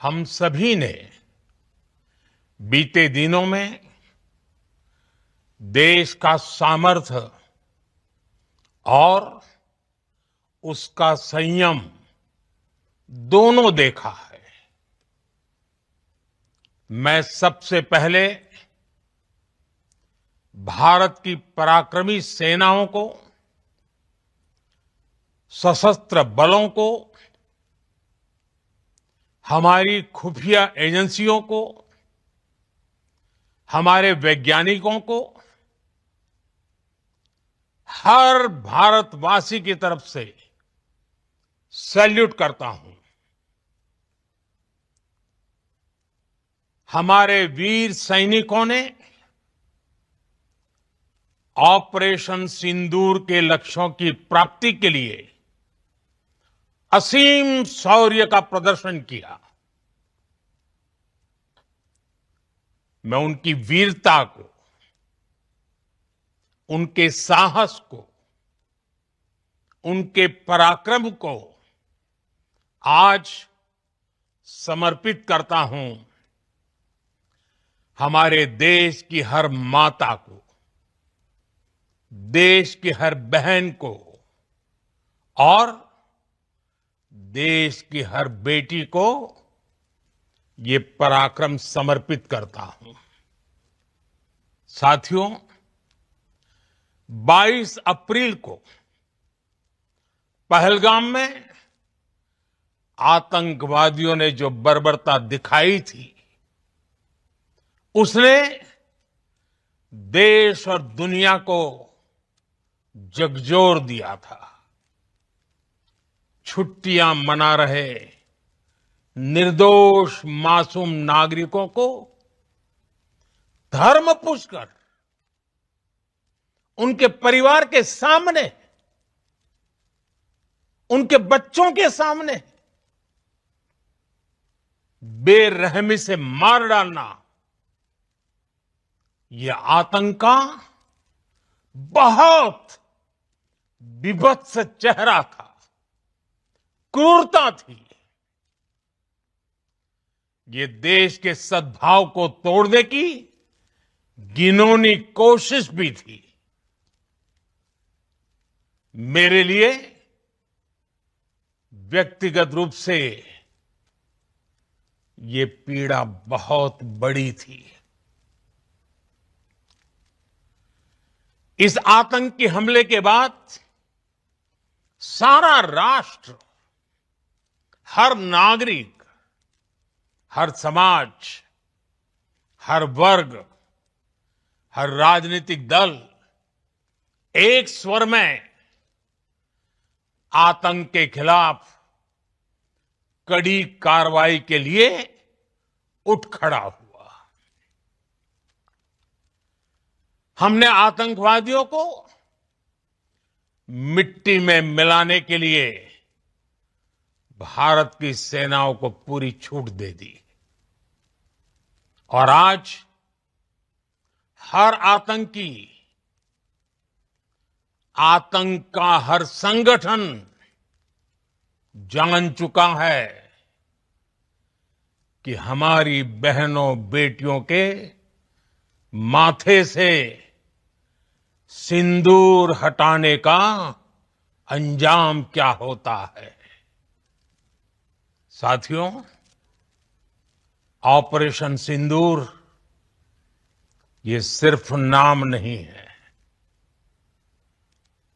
हम सभी ने बीते दिनों में देश का सामर्थ्य और उसका संयम दोनों देखा है। मैं सबसे पहले भारत की पराक्रमी सेनाओं को, सशस्त्र बलों को, हमारी खुफिया एजेंसियों को, हमारे वैज्ञानिकों को, हर भारतवासी की तरफ से सैल्यूट करता हूं। हमारे वीर सैनिकों ने ऑपरेशन सिंदूर के लक्ष्यों की प्राप्ति के लिए असीम शौर्य का प्रदर्शन किया। मैं उनकी वीरता को, उनके साहस को, उनके पराक्रम को आज समर्पित करता हूं हमारे देश की हर माता को, देश की हर बहन को और देश की हर बेटी को ये पराक्रम समर्पित करता हूं। साथियों, 22 अप्रैल को पहलगाम में आतंकवादियों ने जो बर्बरता दिखाई थी, उसने देश और दुनिया को झकझोर दिया था। छुट्टियां मना रहे निर्दोष मासूम नागरिकों को धर्म पूछकर उनके परिवार के सामने, उनके बच्चों के सामने बेरहमी से मार डालना, यह आतंक का बहुत विभत्स चेहरा था, क्रूरता थी। ये देश के सद्भाव को तोड़ने की घिनौनी कोशिश भी थी। मेरे लिए व्यक्तिगत रूप से ये पीड़ा बहुत बड़ी थी। इस आतंकी हमले के बाद सारा राष्ट्र, हर नागरिक, हर समाज, हर वर्ग, हर राजनीतिक दल एक स्वर में आतंक के खिलाफ कड़ी कार्रवाई के लिए उठ खड़ा हुआ। हमने आतंकवादियों को मिट्टी में मिलाने के लिए भारत की सेनाओं को पूरी छूट दे दी और आज हर आतंकी, आतंक का हर संगठन जान चुका है कि हमारी बहनों बेटियों के माथे से सिंदूर हटाने का अंजाम क्या होता है। साथियों, ऑपरेशन सिंदूर ये सिर्फ नाम नहीं है,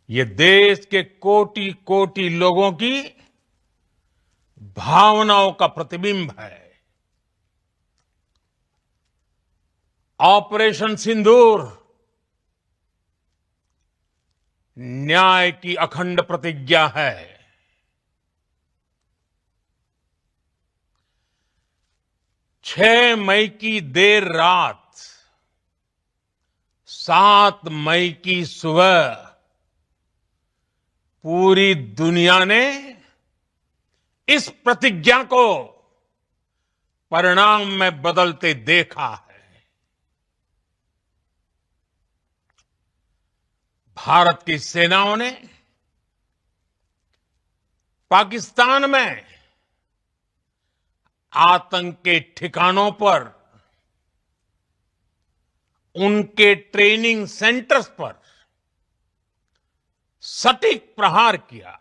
ये देश के कोटि कोटि लोगों की भावनाओं का प्रतिबिंब है। ऑपरेशन सिंदूर न्याय की अखंड प्रतिज्ञा है। 6 मई की देर रात, 7 मई की सुबह पूरी दुनिया ने इस प्रतिज्ञा को परिणाम में बदलते देखा है। भारत की सेनाओं ने पाकिस्तान में आतंक के ठिकानों पर, उनके ट्रेनिंग सेंटर्स पर सटीक प्रहार किया।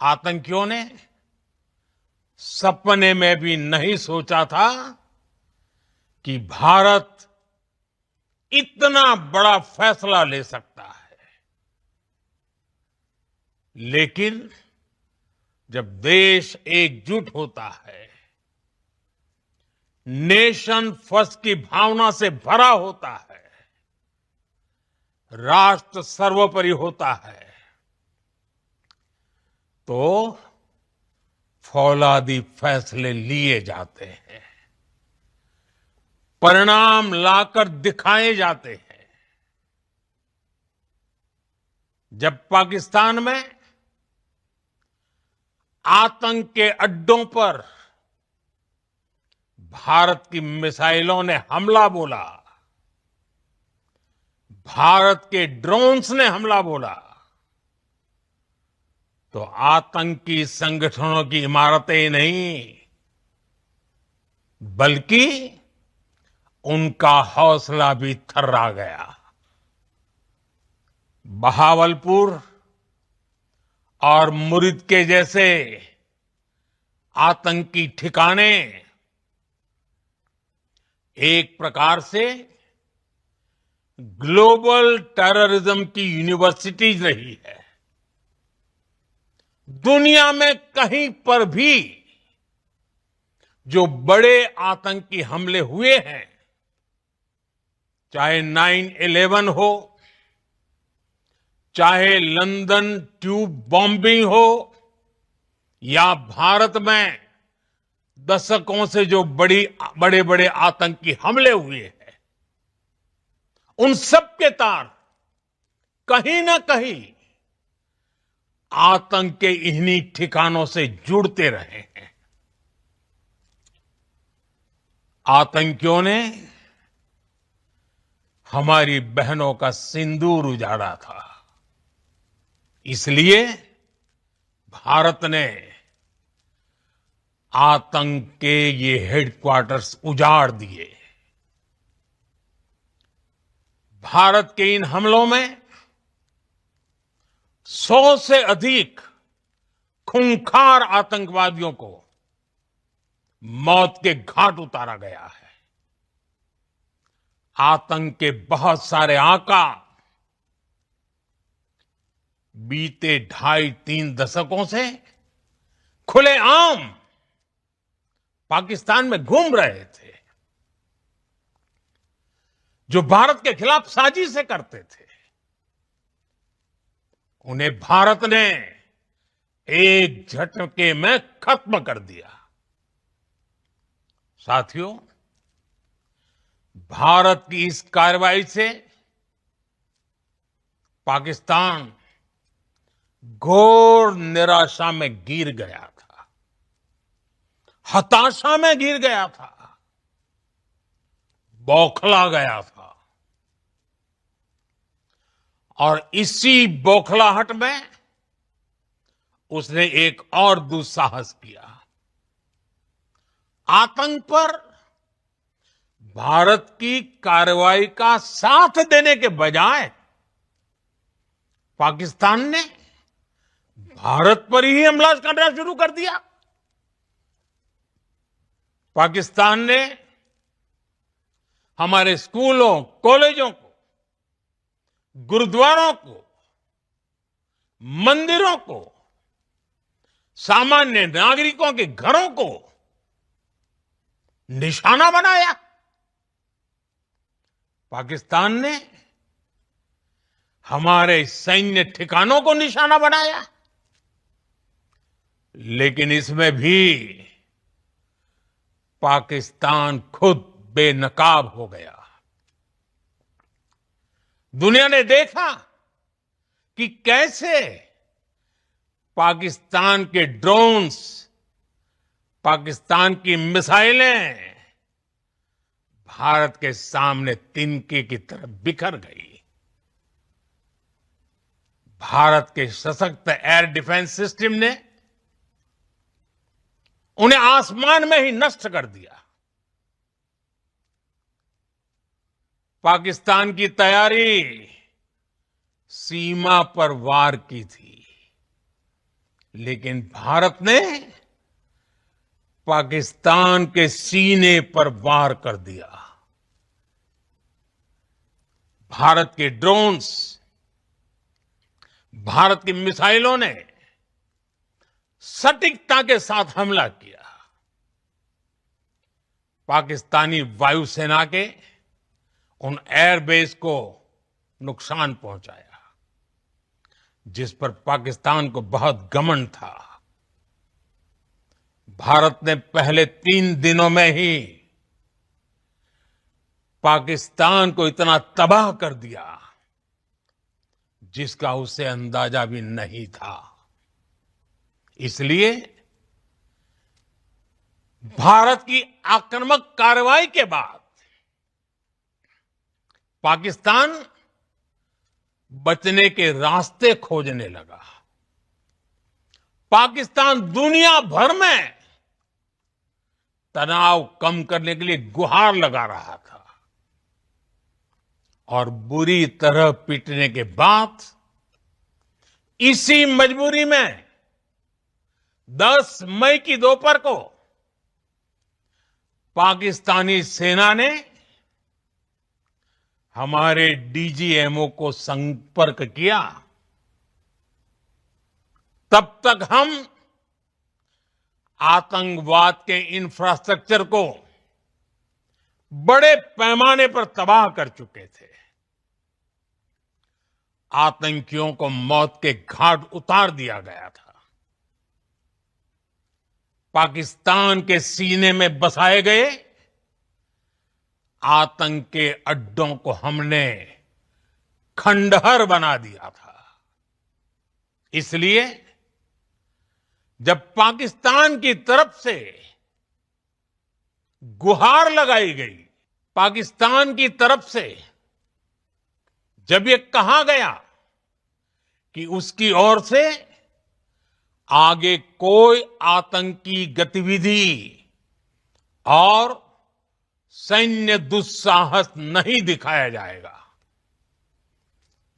आतंकियों ने सपने में भी नहीं सोचा था कि भारत इतना बड़ा फैसला ले सकता है। लेकिन जब देश एकजुट होता है, नेशन फर्स्ट की भावना से भरा होता है, राष्ट्र सर्वोपरि होता है, तो फौलादी फैसले लिए जाते हैं, परिणाम लाकर दिखाए जाते हैं। जब पाकिस्तान में आतंक के अड्डों पर भारत की मिसाइलों ने हमला बोला, भारत के ड्रोन्स ने हमला बोला, तो आतंकी संगठनों की इमारतें नहीं, बल्कि उनका हौसला भी थर्रा गया। बहावलपुर और मुरिद के जैसे आतंकी ठिकाने एक प्रकार से ग्लोबल टेररिज्म की यूनिवर्सिटीज रही है। दुनिया में कहीं पर भी जो बड़े आतंकी हमले हुए हैं, चाहे 9/11 हो, चाहे लंदन ट्यूब बॉम्बिंग हो, या भारत में दशकों से जो बड़े बड़े आतंकी हमले हुए हैं, उन सब के तार कहीं ना कहीं आतंक के इन्हीं ठिकानों से जुड़ते रहे हैं। आतंकियों ने हमारी बहनों का सिंदूर उजाड़ा था, इसलिए भारत ने आतंक के ये हेडक्वार्टर्स उजाड़ दिए। भारत के इन हमलों में 100 से अधिक खूंखार आतंकवादियों को मौत के घाट उतारा गया है। आतंक के बहुत सारे आका बीते 2.5-3 दशकों से खुलेआम पाकिस्तान में घूम रहे थे, जो भारत के खिलाफ साजिशें करते थे। उन्हें भारत ने एक झटके में खत्म कर दिया। साथियों, भारत की इस कार्रवाई से पाकिस्तान घोर निराशा में गिर गया था, हताशा में गिर गया था, बौखला गया था। और इसी बौखलाहट में उसने एक और दुस्साहस किया। आतंक पर भारत की कार्रवाई का साथ देने के बजाय पाकिस्तान ने भारत पर ही हमला करना शुरू कर दिया। पाकिस्तान ने हमारे स्कूलों, कॉलेजों को, गुरुद्वारों को, मंदिरों को, सामान्य नागरिकों के घरों को निशाना बनाया। पाकिस्तान ने हमारे सैन्य ठिकानों को निशाना बनाया। लेकिन इसमें भी पाकिस्तान खुद बेनकाब हो गया। दुनिया ने देखा कि कैसे पाकिस्तान के ड्रोन्स, पाकिस्तान की मिसाइलें भारत के सामने तिनके की तरह बिखर गई। भारत के सशक्त एयर डिफेंस सिस्टम ने उन्हें आसमान में ही नष्ट कर दिया। पाकिस्तान की तैयारी सीमा पर वार की थी, लेकिन भारत ने पाकिस्तान के सीने पर वार कर दिया। भारत के ड्रोन्स, भारत की मिसाइलों ने सटीकता के साथ हमला किया। पाकिस्तानी वायुसेना के उन एयरबेस को नुकसान पहुंचाया, जिस पर पाकिस्तान को बहुत घमंड था। भारत ने पहले 3 दिनों में ही पाकिस्तान को इतना तबाह कर दिया जिसका उसे अंदाजा भी नहीं था। इसलिए भारत की आक्रामक कार्रवाई के बाद पाकिस्तान बचने के रास्ते खोजने लगा। पाकिस्तान दुनिया भर में तनाव कम करने के लिए गुहार लगा रहा था, और बुरी तरह पीटने के बाद इसी मजबूरी में 10 मई की दोपहर को पाकिस्तानी सेना ने हमारे डीजीएमओ को संपर्क किया। तब तक हम आतंकवाद के इंफ्रास्ट्रक्चर को बड़े पैमाने पर तबाह कर चुके थे। आतंकियों को मौत के घाट उतार दिया गया था। पाकिस्तान के सीने में बसाए गए आतंक के अड्डों को हमने खंडहर बना दिया था। इसलिए जब पाकिस्तान की तरफ से गुहार लगाई गई, पाकिस्तान की तरफ से जब ये कहा गया कि उसकी ओर से आगे कोई आतंकी गतिविधि और सैन्य दुस्साहस नहीं दिखाया जाएगा,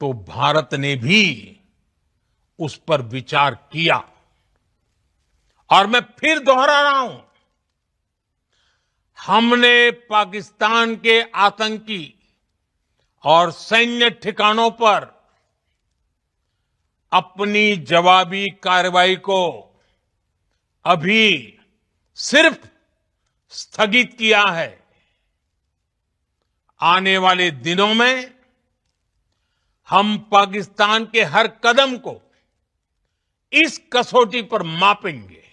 तो भारत ने भी उस पर विचार किया। और मैं फिर दोहरा रहा हूं, हमने पाकिस्तान के आतंकी और सैन्य ठिकानों पर अपनी जवाबी कार्रवाई को अभी सिर्फ स्थगित किया है। आने वाले दिनों में हम पाकिस्तान के हर कदम को इस कसौटी पर मापेंगे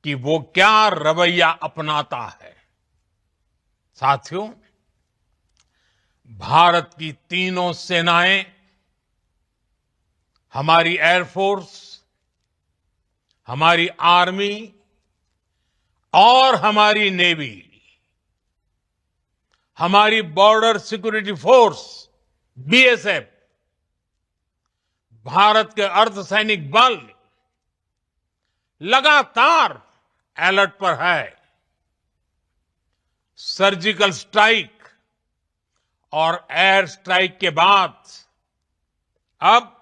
कि वो क्या रवैया अपनाता है। साथियों, भारत की तीनों सेनाएं, हमारी एयरफोर्स, हमारी आर्मी और हमारी नेवी, हमारी border security force BSF, Bharat के अर्धसैनिक बल लगातार अलर्ट पर है। सर्जिकल स्ट्राइक और एयर स्ट्राइक के बाद अब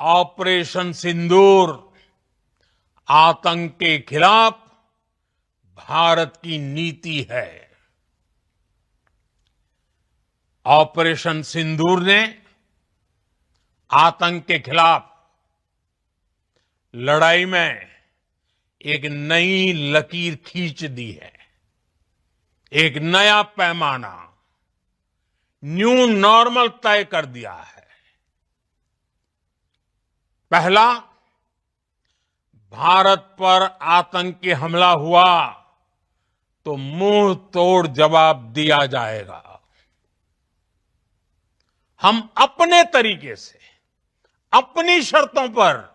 ऑपरेशन सिंदूर आतंक के खिलाफ भारत की नीति है। ऑपरेशन सिंदूर ने आतंक के खिलाफ लड़ाई में एक नई लकीर खींच दी है, एक नया पैमाना, न्यू नॉर्मल तय कर दिया है। पहला, भारत पर आतंकी हमला हुआ तो मुंह तोड़ जवाब दिया जाएगा। हम अपने तरीके से, अपनी शर्तों पर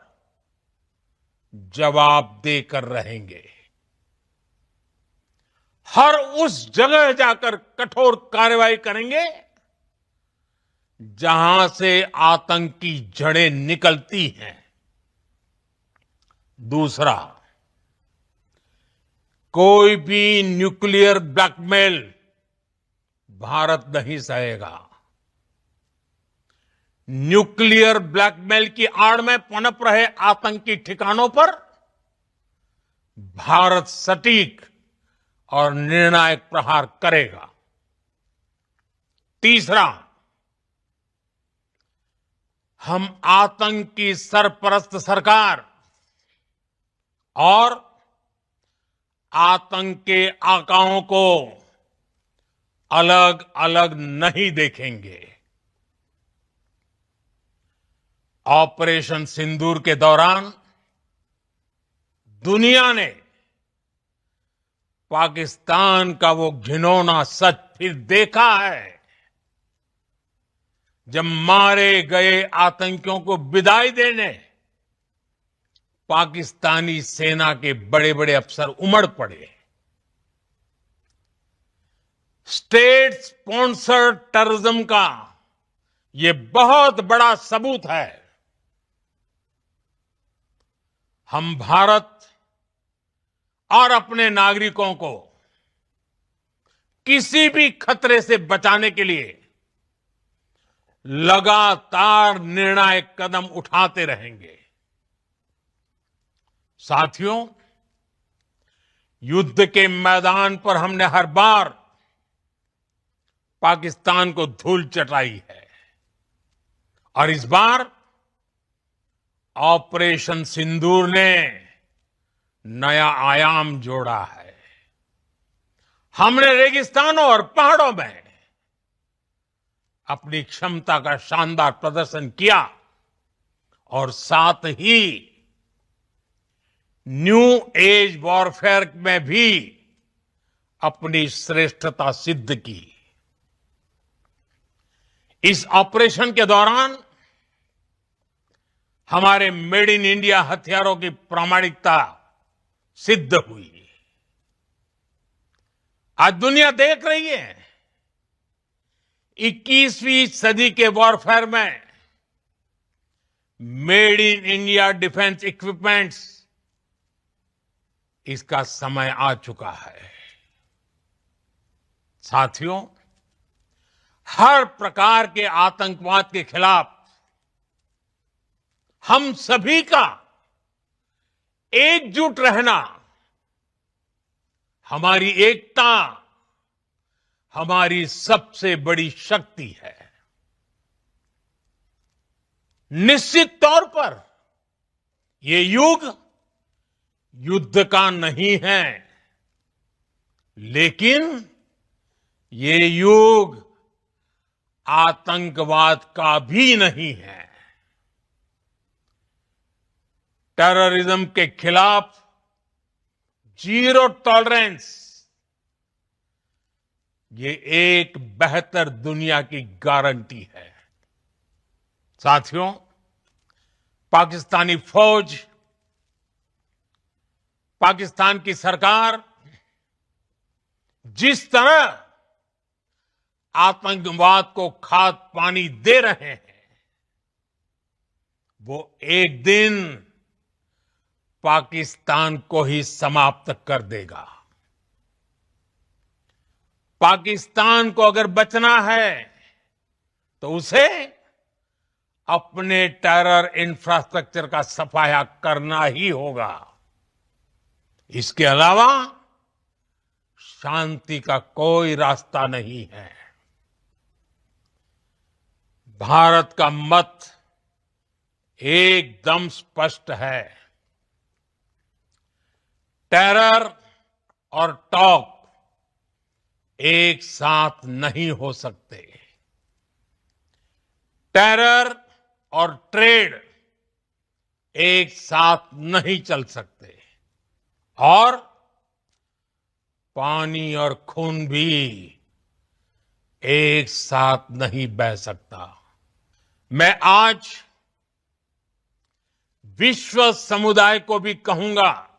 जवाब देकर रहेंगे। हर उस जगह जाकर कठोर कार्रवाई करेंगे जहां से आतंक की जड़ें निकलती हैं। दूसरा, कोई भी न्यूक्लियर ब्लैकमेल भारत नहीं सहेगा। न्यूक्लियर ब्लैकमेल की आड़ में पनप रहे आतंकी ठिकानों पर भारत सटीक और निर्णायक प्रहार करेगा। तीसरा, हम आतंक की सरपरस्त सरकार और आतंक के आकाओं को अलग अलग नहीं देखेंगे। ऑपरेशन सिंदूर के दौरान दुनिया ने पाकिस्तान का वो घिनौना सच फिर देखा है, जब मारे गए आतंकियों को विदाई देने पाकिस्तानी सेना के बड़े बड़े अफसर उमड़ पड़े। स्टेट स्पॉन्सर्ड टेररिज्म का ये बहुत बड़ा सबूत है। हम भारत और अपने नागरिकों को किसी भी खतरे से बचाने के लिए लगातार निर्णायक कदम उठाते रहेंगे। साथियों, युद्ध के मैदान पर हमने हर बार पाकिस्तान को धूल चटाई है और इस बार ऑपरेशन सिंदूर ने नया आयाम जोड़ा है। हमने रेगिस्तानों और पहाड़ों में अपनी क्षमता का शानदार प्रदर्शन किया और साथ ही न्यू एज वॉरफेयर में भी अपनी श्रेष्ठता सिद्ध की। इस ऑपरेशन के दौरान हमारे मेड इन इंडिया हथियारों की प्रामाणिकता सिद्ध हुई। आज दुनिया देख रही है 21वीं सदी के वॉरफेयर में made in India defence equipments, इसका समय आ चुका है। साथियों, हर प्रकार के आतंकवाद के खिलाफ हम सभी का एकजुट रहना, हमारी एकता हमारी सबसे बड़ी शक्ति है। निश्चित तौर पर ये युग युद्ध का नहीं है, लेकिन ये युग आतंकवाद का भी नहीं है। टेररिज्म के खिलाफ जीरो टॉलरेंस, ये एक बेहतर दुनिया की गारंटी है। साथियों, पाकिस्तानी फौज, पाकिस्तान की सरकार जिस तरह आतंकवाद को खाद पानी दे रहे हैं, वो एक दिन पाकिस्तान को ही समाप्त कर देगा। पाकिस्तान को अगर बचना है तो उसे अपने टेरर इंफ्रास्ट्रक्चर का सफाया करना ही होगा। इसके अलावा शांति का कोई रास्ता नहीं है। भारत का मत एकदम स्पष्ट है। टेरर और टॉक एक साथ नहीं हो सकते। टेरर और ट्रेड एक साथ नहीं चल सकते और पानी और खून भी एक साथ नहीं बह सकता। मैं आज विश्व समुदाय को भी कहूंगा,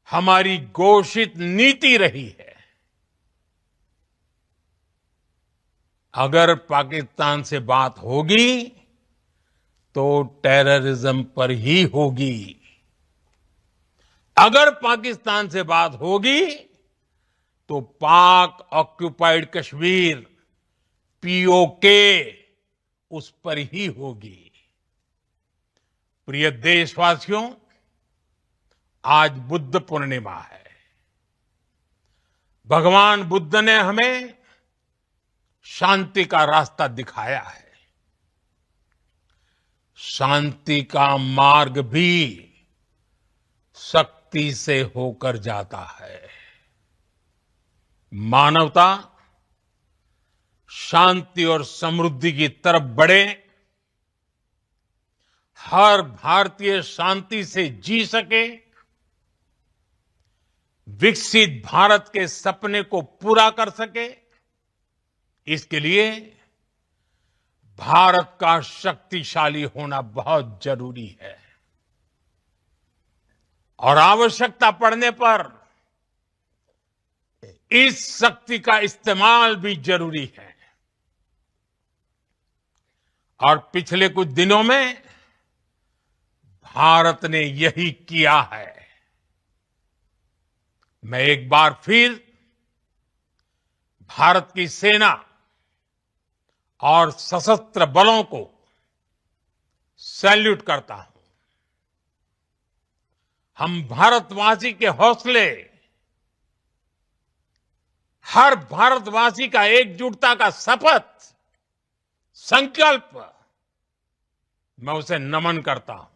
हमारी घोषित नीति रही है, अगर पाकिस्तान से बात होगी तो टेररिज्म पर ही होगी। अगर पाकिस्तान से बात होगी तो पाक ऑक्युपाइड कश्मीर पीओके उस पर ही होगी। प्रिय देशवासियों, आज बुद्ध पूर्णिमा है। भगवान बुद्ध ने हमें शांति का रास्ता दिखाया है। शांति का मार्ग भी शक्ति से होकर जाता है। मानवता शांति और समृद्धि की तरफ बढ़े, हर भारतीय शांति से जी सके, विकसित भारत के सपने को पूरा कर सके, इसके लिए भारत का शक्तिशाली होना बहुत जरूरी है। और आवश्यकता पड़ने पर इस शक्ति का इस्तेमाल भी जरूरी है। और पिछले कुछ दिनों में भारत ने यही किया है। मैं एक बार फिर भारत की सेना और सशस्त्र बलों को सैल्यूट करता हूं। हम भारतवासी के हौसले, हर भारतवासी का एकजुटता का शपथ, संकल्प, मैं उसे नमन करता हूं।